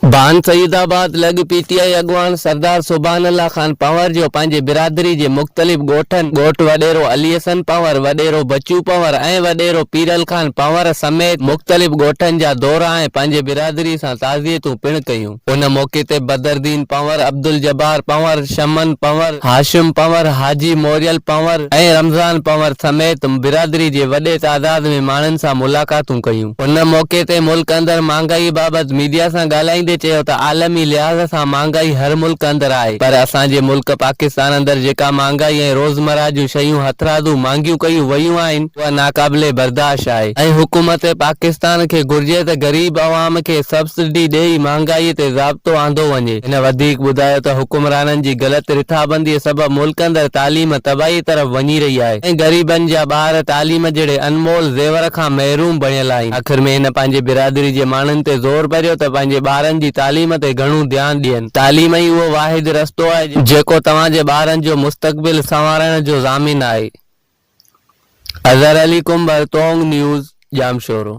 बान सईदाबाद लॻ पीटीआई अॻवान सरदार सुभान अल्लाह खान पंवर जो पंहिंजे बिरादरी जे मुख़्तलिफ़ ॻोठनि ॻोठ वॾेरो अली हसन पंवर, वॾेरो बच्चू पंवर ऐं वॾेरो पीरल खान पंवर समेत मुख़्तलिफ़ ॻोठनि जा दौरा ऐं पंहिंजे बिरादरी सां ताज़ियतूं पिणु कयूं। उन मौक़े ते बदरदीन पंवर, अब्दुल जब्बार पंवर, शमन पंवर, हाशिम पंवर, हाजी मोरियल पंवर ऐं रमज़ान पंवर समेत बिरादरी जे वॾे तादाद में माण्हुनि सां मुलाक़ातूं कयूं। उन मौक़े ते मुल्क अंदरि महांगाई बाबति मीडिया सां ॻाल्हाईंदे चयो त आलमी लिहाज़ सां महांगाई हर मुल्क अंदरि आहे, पर असांजे मुल्क पाकिस्तान अंदरि जेका महांगाई ऐं रोज़मर्रा जूं शयूं हथरादू महांगियूं कयूं वयूं आहिनि उहा नाक़ाबिले बर्दाश्त आहे ऐं हुकूमत पाकिस्तान खे घुर्जे त गरीब अवाम खे सब्सिडी ॾेई महांगाईअ ते ज़ाब्तो आंदो वञे। हिन वधीक ॿुधायो त हुकुमराननि जी ग़लति रिथाबंदीअ सबबि मुल्क अंदरि तालीम तबाही तरफ़ वञी रही आहे ऐं ग़रीबनि जा ॿार तालीम जहिड़े अनमोल ज़ेवर खां महरूम बणियल आहिनि। आख़िर में हिन पंहिंजे बिरादरी जे माण्हुनि ते ज़ोर भरियो त पंहिंजे ॿारनि जी तालीम ते घणो ध्यानु ॾियनि। तालीम ई उहो वाहिद रस्तो आहे जेको तव्हांजे ॿारनि जो मुस्तक़बिल संवारण जो ज़ामिन आहे। Azhar Ali comber, तोंग news, Jamshoro.